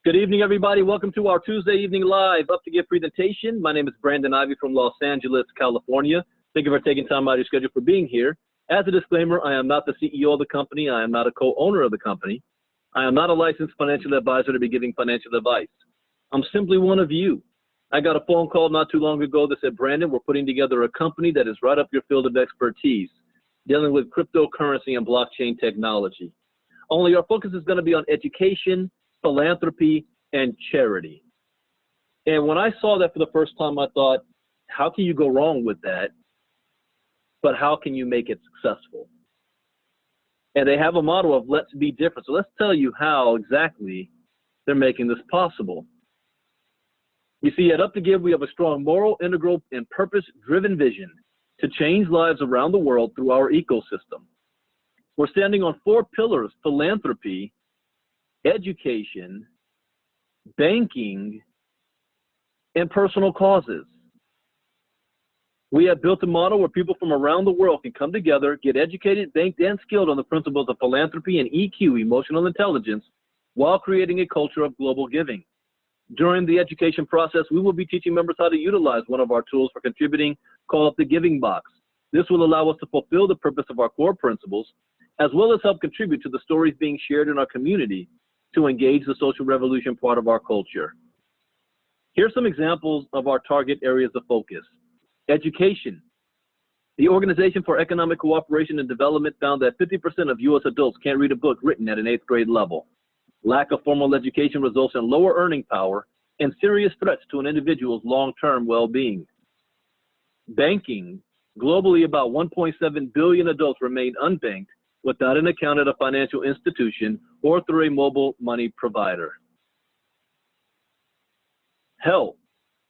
Good evening, everybody. Welcome to our Tuesday evening live Up2give presentation. My name is Brandon Ivy from Los Angeles, California. Thank you for taking time out of your schedule for being here. As a disclaimer, I am not the CEO of the company. I am not a co-owner of the company. I am not a licensed financial advisor to be giving financial advice. I'm simply one of you. I got a phone call not too long ago that said, Brandon, we're putting together a company that is right up your field of expertise, dealing with cryptocurrency and blockchain technology. Only our focus is going to be on education, philanthropy, and charity. And when I saw that for the first time, I thought, how can you go wrong with that? But how can you make it successful? And they have a motto of let's be different. So let's tell you how exactly they're making this possible. You see, at Up2give, we have a strong moral, integral, and purpose-driven vision to change lives around the world through our ecosystem. We're standing on 4 pillars: philanthropy, education, banking, and personal causes. We have built a model where people from around the world can come together, get educated, banked, and skilled on the principles of philanthropy and EQ, emotional intelligence, while creating a culture of global giving. During the education process, we will be teaching members how to utilize one of our tools for contributing, called the Giving Box. This will allow us to fulfill the purpose of our core principles, as well as help contribute to the stories being shared in our community to engage the social revolution part of our culture. Here's some examples of our target areas of focus. Education. The Organization for Economic Cooperation and Development found that 50% of U.S. adults can't read a book written at an 8th grade level. Lack of formal education results in lower earning power and serious threats to an individual's long-term well-being. Banking. Globally, about 1.7 billion adults remain unbanked without an account at a financial institution or through a mobile money provider. Health.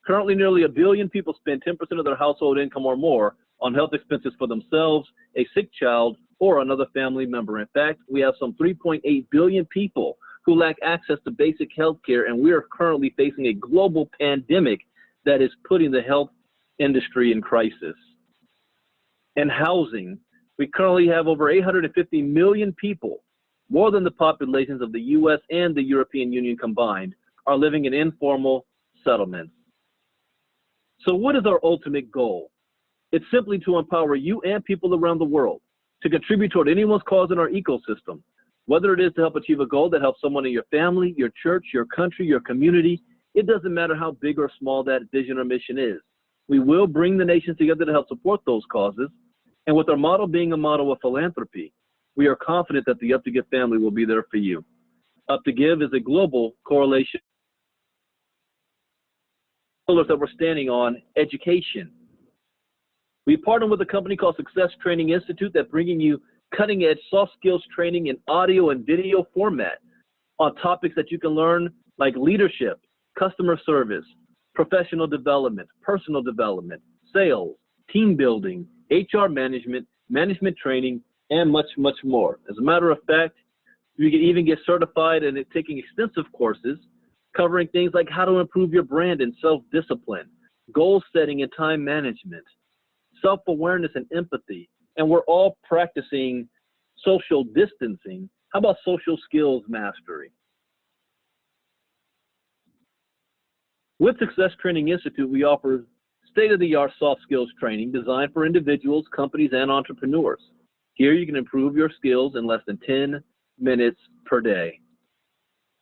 Currently, nearly 1 billion people spend 10% of their household income or more on health expenses for themselves, a sick child, or another family member. In fact, we have some 3.8 billion people who lack access to basic health care, and we are currently facing a global pandemic that is putting the health industry in crisis. And housing. We currently have over 850 million people, more than the populations of the U.S. and the European Union combined, are living in informal settlements. So what is our ultimate goal? It's simply to empower you and people around the world to contribute toward anyone's cause in our ecosystem, whether it is to help achieve a goal that helps someone in your family, your church, your country, your community. It doesn't matter how big or small that vision or mission is. We will bring the nations together to help support those causes. And with our model being a model of philanthropy, we are confident that the Up2give family will be there for you. Up2give is a global correlation. Pillars that we're standing on: education. We partner with a company called Success Training Institute that's bringing you cutting-edge soft skills training in audio and video format on topics that you can learn like leadership, customer service, professional development, personal development, sales, team building, HR management, management training, and much, much more. As a matter of fact, you can even get certified in taking extensive courses covering things like how to improve your brand and self-discipline, goal setting and time management, self-awareness and empathy. And we're all practicing social distancing. How about social skills mastery? With Success Training Institute, we offer state-of-the-art soft skills training designed for individuals, companies, and entrepreneurs. Here you can improve your skills in less than 10 minutes per day.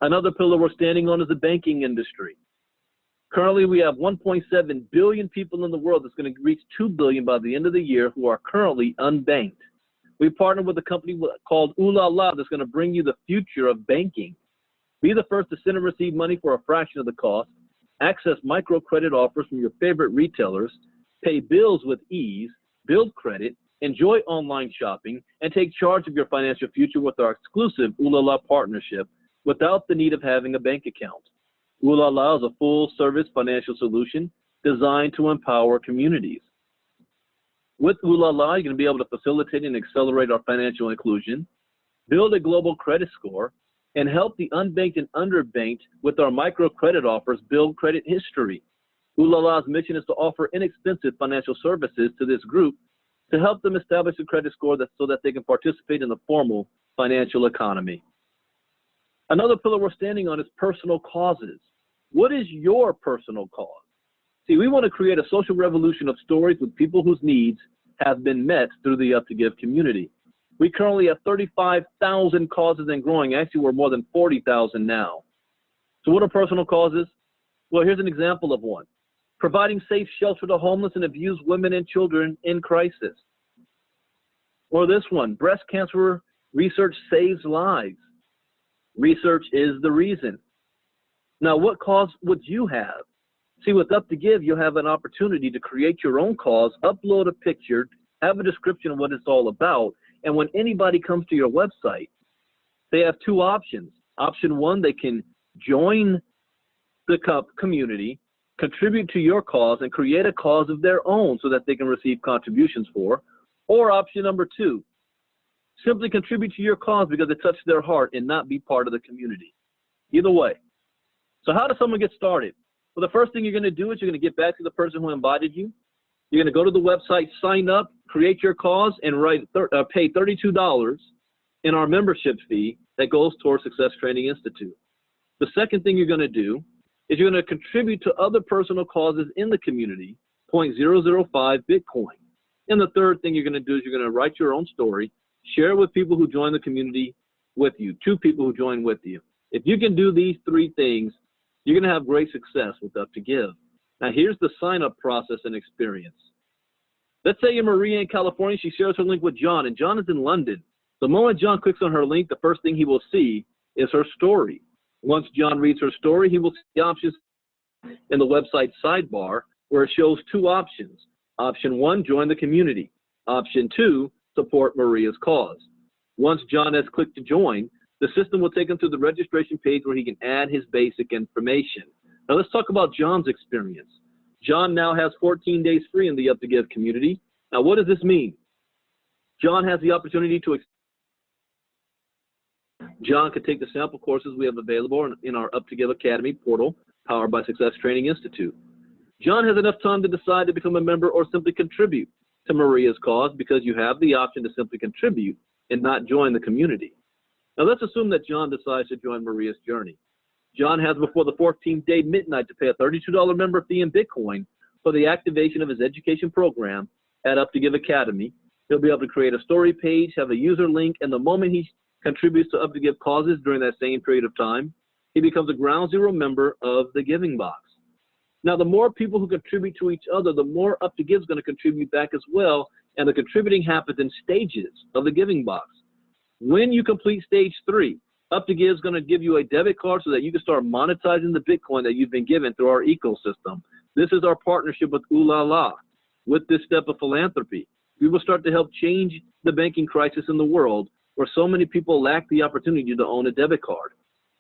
Another pillar we're standing on is the banking industry. Currently, we have 1.7 billion people in the world that's going to reach 2 billion by the end of the year who are currently unbanked. We partnered with a company called Ooh La La that's going to bring you the future of banking. Be the first to send and receive money for a fraction of the cost, access microcredit offers from your favorite retailers, pay bills with ease, build credit, enjoy online shopping, and take charge of your financial future with our exclusive Ooh La La partnership without the need of having a bank account. Ooh La La is a full-service financial solution designed to empower communities. With Ooh La La, you're going to be able to facilitate and accelerate our financial inclusion, build a global credit score, and help the unbanked and underbanked with our microcredit offers build credit history. Ooh La La's mission is to offer inexpensive financial services to this group to help them establish a credit score so that they can participate in the formal financial economy. Another pillar we're standing on is personal causes. What is your personal cause? See, we want to create a social revolution of stories with people whose needs have been met through the Up2give community. We currently have 35,000 causes and growing. Actually, we're more than 40,000 now. So what are personal causes? Well, here's an example of one. Providing safe shelter to homeless and abused women and children in crisis. Or this one, breast cancer research saves lives. Research is the reason. Now, what cause would you have? See, with Up2give, you'll have an opportunity to create your own cause, upload a picture, have a description of what it's all about, and when anybody comes to your website, they have two options. Option one, they can join the community, contribute to your cause, and create a cause of their own so that they can receive contributions for. Or option number two, simply contribute to your cause because it touched their heart and not be part of the community. Either way. So how does someone get started? Well, the first thing you're going to do is you're going to get back to the person who invited you. You're going to go to the website, sign up, create your cause, and pay $32 in our membership fee that goes towards Success Training Institute. The second thing you're going to do is you're going to contribute to other personal causes in the community, 0.005 Bitcoin. And the third thing you're going to do is you're going to write your own story, share it with people who join the community with you, 2 people who join with you. If you can do these 3 things, you're going to have great success with Up2give. Now, here's the sign-up process and experience. Let's say you're Maria in California. She shares her link with John, and John is in London. The moment John clicks on her link, the first thing he will see is her story. Once John reads her story, he will see the options in the website sidebar where it shows 2 options. Option 1, join the community. Option 2, support Maria's cause. Once John has clicked to join, the system will take him to the registration page where he can add his basic information. Now let's talk about John's experience. John now has 14 days free in the Up2give community. Now what does this mean? John has the opportunity to John could take the sample courses we have available in our Up2give Academy portal, powered by Success Training Institute. John has enough time to decide to become a member or simply contribute to Maria's cause because you have the option to simply contribute and not join the community. Now let's assume that John decides to join Maria's journey. John has before the 14th day midnight to pay a $32 member fee in Bitcoin for the activation of his education program at Up2give Academy. He'll be able to create a story page, have a user link, and the moment he contributes to Up2give causes during that same period of time, he becomes a ground zero member of the Giving Box. Now, the more people who contribute to each other, the more Up2give is going to contribute back as well, and the contributing happens in stages of the Giving Box. When you complete stage 3, Up2give is going to give you a debit card so that you can start monetizing the Bitcoin that you've been given through our ecosystem. This is our partnership with Ooh La La. With this step of philanthropy, we will start to help change the banking crisis in the world where so many people lack the opportunity to own a debit card.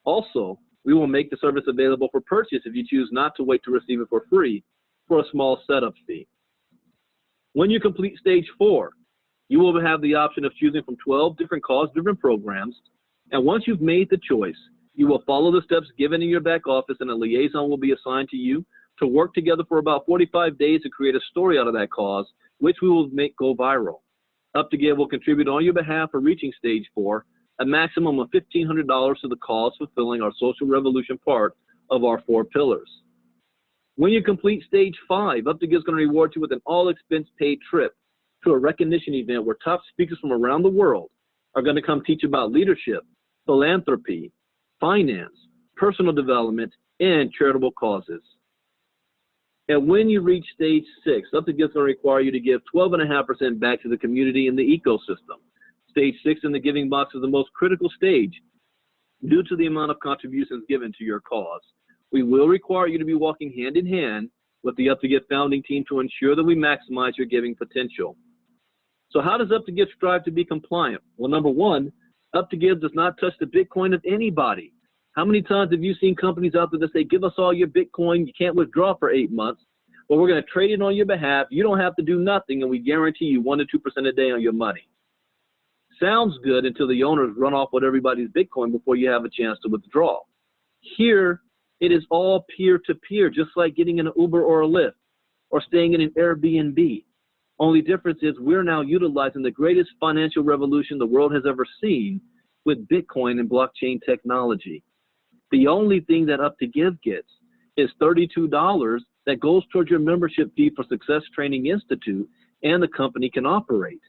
Also, we will make the service available for purchase if you choose not to wait to receive it for free for a small setup fee. When you complete stage 4, you will have the option of choosing from 12 different cause-driven programs. And once you've made the choice, you will follow the steps given in your back office and a liaison will be assigned to you to work together for about 45 days to create a story out of that cause, which we will make go viral. Up2give will contribute on your behalf for reaching stage 4, a maximum of $1,500 to the cause fulfilling our social revolution part of our 4 pillars. When you complete stage 5, Up2give is going to reward you with an all-expense-paid trip to a recognition event where top speakers from around the world are going to come teach about leadership, philanthropy, finance, personal development, and charitable causes. And when you reach stage 6, Up2give is going to require you to give 12.5% back to the community and the ecosystem. Stage 6 in the Giving Box is the most critical stage due to the amount of contributions given to your cause. We will require you to be walking hand in hand with the Up2give founding team to ensure that we maximize your giving potential. So how does Up2give strive to be compliant? Well, number 1, Up2give does not touch the Bitcoin of anybody. How many times have you seen companies out there that say, give us all your Bitcoin, you can't withdraw for 8 months, but we're going to trade it on your behalf, you don't have to do nothing, and we guarantee you 1 to 2% a day on your money. Sounds good until the owners run off with everybody's Bitcoin before you have a chance to withdraw. Here, it is all peer-to-peer, just like getting an Uber or a Lyft or staying in an Airbnb. Only difference is we're now utilizing the greatest financial revolution the world has ever seen, with Bitcoin and blockchain technology. The only thing that Up2give gets is $32 that goes towards your membership fee for Success Training Institute, and the company can operate.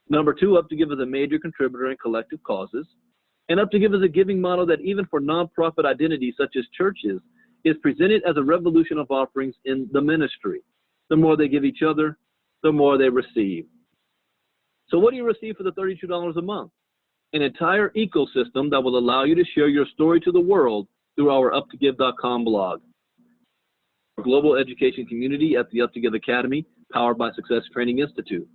Number two, Up2give is a major contributor in collective causes. And Up2give is a giving model that even for nonprofit identities such as churches is presented as a revolution of offerings in the ministry. The more they give each other, the more they receive. So what do you receive for the $32 a month? An entire ecosystem that will allow you to share your story to the world through our up2give.com blog. Global education community at the Up2give Academy, powered by Success Training Institute.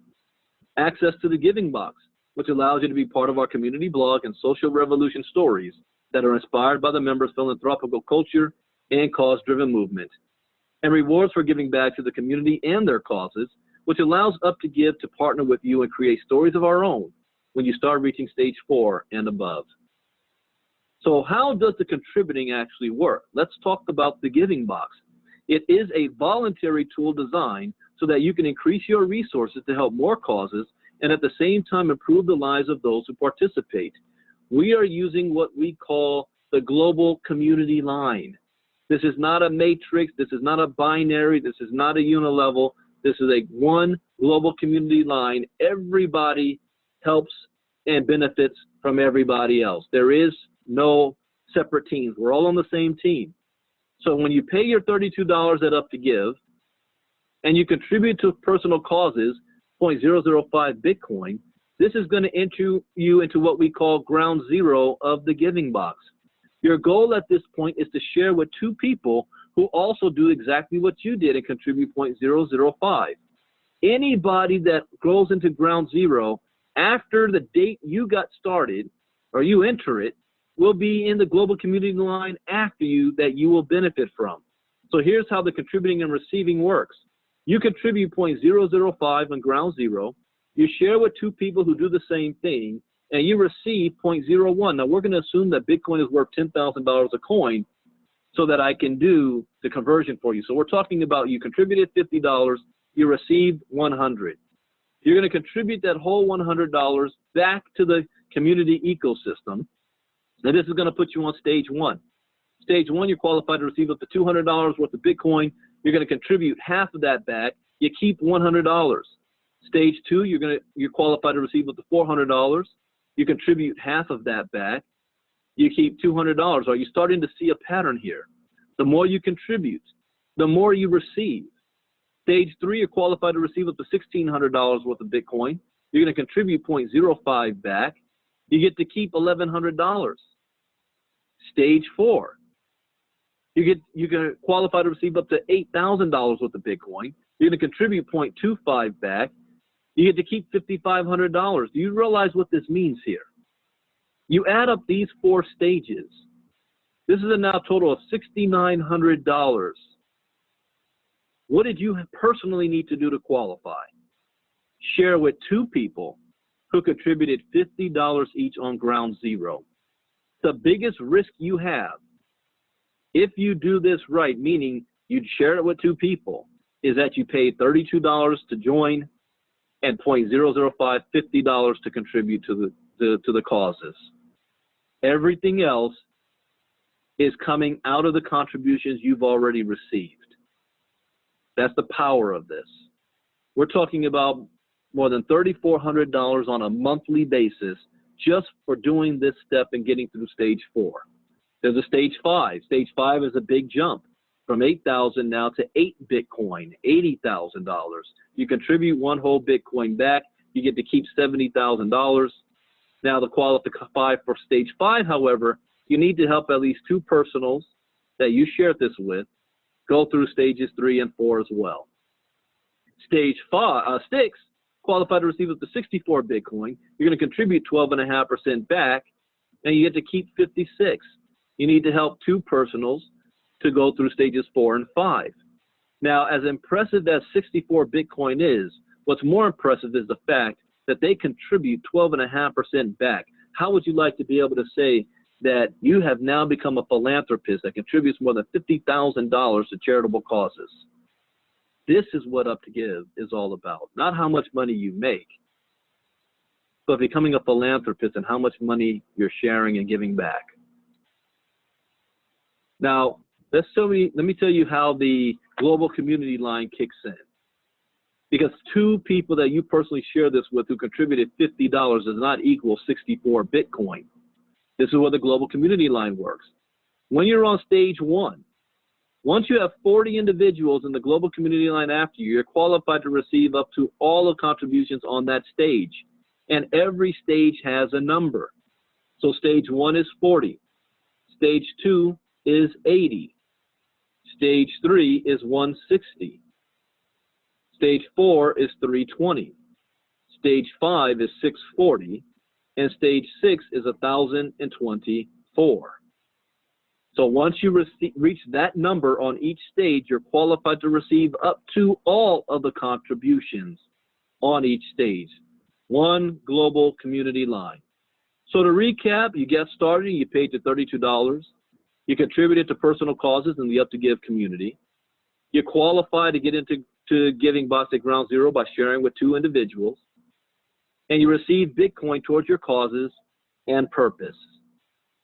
Access to the Giving Box, which allows you to be part of our community blog and social revolution stories that are inspired by the members' philanthropical culture and cause-driven movement. And rewards for giving back to the community and their causes, which allows Up2give to partner with you and create stories of our own when you start reaching stage 4 and above. So how does the contributing actually work? Let's talk about the Giving Box. It is a voluntary tool designed so that you can increase your resources to help more causes and at the same time improve the lives of those who participate. We are using what we call the global community line. This is not a matrix, this is not a binary, this is not a unilevel, this is a one global community line. Everybody helps and benefits from everybody else. There is no separate teams, we're all on the same team. So when you pay your $32 at Up2give and you contribute to personal causes, 0.005 Bitcoin, this is going to enter you into what we call ground zero of the Giving Box. Your goal at this point is to share with 2 people who also do exactly what you did and contribute 0.005. Anybody that goes into ground zero after the date you got started or you enter it will be in the global community line after you that you will benefit from. So here's how the contributing and receiving works. You contribute 0.005 on ground zero, you share with 2 people who do the same thing, and you receive 0.01. Now we're going to assume that Bitcoin is worth $10,000 a coin so that I can do the conversion for you. So we're talking about you contributed $50, you received $100. You're going to contribute that whole $100 back to the community ecosystem. Now this is going to put you on stage 1. Stage 1, you're qualified to receive up to $200 worth of Bitcoin. You're going to contribute half of that back. You keep $100. Stage 2, you're qualified to receive up to $400. You contribute half of that back. You keep $200. Are you starting to see a pattern here? The more you contribute, the more you receive. Stage 3, you're qualified to receive up to $1,600 worth of Bitcoin. You're going to contribute 0.05 back. You get to keep $1,100. Stage 4, you're going to qualify to receive up to $8,000 worth of Bitcoin. You're going to contribute 0.25 back. You get to keep $5,500. Do you realize what this means here? You add up these 4 stages. This is a now total of $6,900. What did you personally need to do to qualify? Share with 2 people who contributed $50 each on ground zero. The biggest risk you have, if you do this right, meaning you'd share it with 2 people, is that you pay $32 to join and 0.005, $50 to contribute to the causes. Everything else is coming out of the contributions you've already received. That's the power of this. We're talking about more than $3,400 on a monthly basis just for doing this step and getting through stage 4. There's a stage 5. Stage 5 is a big jump from 8,000 now to 8 Bitcoin, $80,000. You contribute 1 whole Bitcoin back, you get to keep $70,000. Now to qualify for stage 5, however, you need to help at least 2 personals that you share this with go through stages 3 and 4 as well. Stage 6, qualified to receive up to 64 Bitcoin. You're going to contribute 12.5% back, and you get to keep 56. You need to help 2 personals to go through stages 4 and 5. Now, as impressive as 64 Bitcoin is, what's more impressive is the fact that they contribute 12.5% back. How would you like to be able to say that you have now become a philanthropist that contributes more than $50,000 to charitable causes? This is what Up2give is all about, not how much money you make, but becoming a philanthropist and how much money you're sharing and giving back. Now, let me tell you how the global community line kicks in. Because two people that you personally share this with who contributed $50 does not equal 64 Bitcoin. This is where the global community line works. When you're on stage one, once you have 40 individuals in the global community line after you, you're qualified to receive up to all the contributions on that stage. And every stage has a number. So stage one is 40. Stage two is 80. Stage three is 160. Stage four is 320. Stage five is 640. And stage six is 1,024. So once you reach that number on each stage, you're qualified to receive up to all of the contributions on each stage. One global community line. So to recap, you get started, you paid to $32. You contributed to personal causes in the Up2give community. You qualify to get into Giving Box at Ground Zero by sharing with two individuals. And you receive Bitcoin towards your causes and purpose.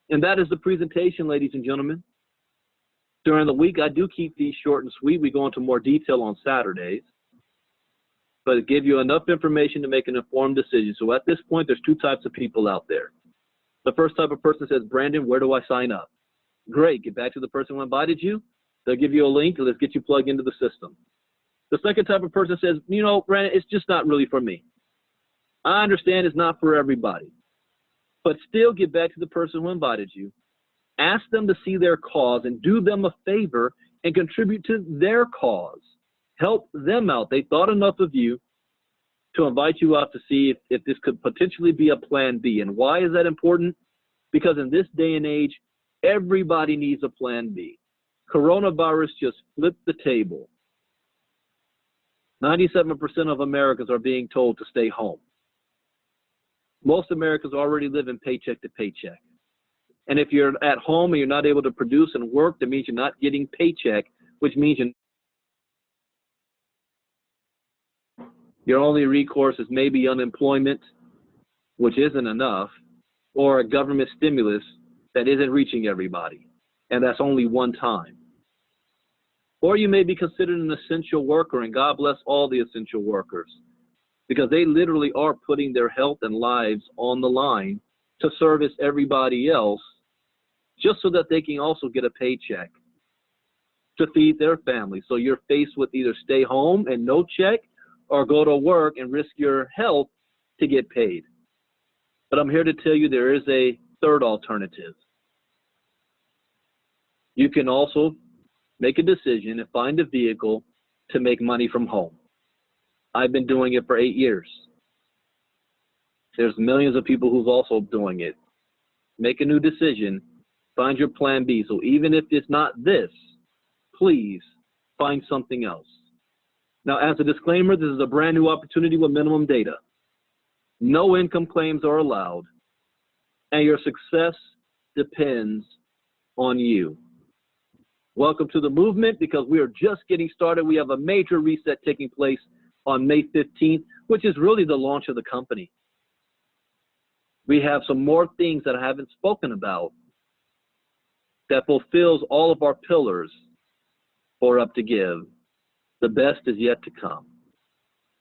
And that is the presentation, ladies and gentlemen. During the week, I do keep these short and sweet. We go into more detail on Saturdays, but give you enough information to make an informed decision. So at this point, there's two types of people out there. The first type of person says, Brandon, where do I sign up? Great, get back to the person who invited you. They'll give you a link, let's get you plugged into the system. The second type of person says, you know, Brandon, it's just not really for me. I understand it's not for everybody, but still get back to the person who invited you. Ask them to see their cause and do them a favor and contribute to their cause. Help them out. They thought enough of you to invite you out to see if this could potentially be a plan B. And why is that important? Because in this day and age, everybody needs a plan B. Coronavirus just flipped the table. 97% of Americans are being told to stay home. Most Americans already live in paycheck to paycheck. And if you're at home and you're not able to produce and work, that means you're not getting paycheck, which means your only recourse is maybe unemployment, which isn't enough, or a government stimulus that isn't reaching everybody, and that's only one time. Or you may be considered an essential worker, and God bless all the essential workers, because they literally are putting their health and lives on the line to service everybody else, just so that they can also get a paycheck to feed their family. So you're faced with either stay home and no check, or go to work and risk your health to get paid. But I'm here to tell you there is a third alternative. You can also make a decision and find a vehicle to make money from home. I've been doing it for 8 years. There's millions of people who's also doing it. Make a new decision, find your plan B. So even if it's not this, please find something else. Now, as a disclaimer, this is a brand new opportunity with minimum data. No income claims are allowed, and your success depends on you. Welcome to the movement, because we are just getting started. We have a major reset taking place on May 15th, which is really the launch of the company. We have some more things that I haven't spoken about that fulfills all of our pillars for Up2give. The best is yet to come.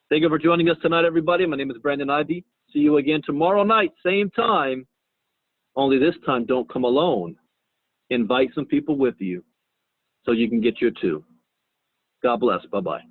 Thank you for joining us tonight, everybody. My name is Brandon Ivy. See you again tomorrow night, same time. Only this time, don't come alone. Invite some people with you so you can get your two. God bless. Bye-bye.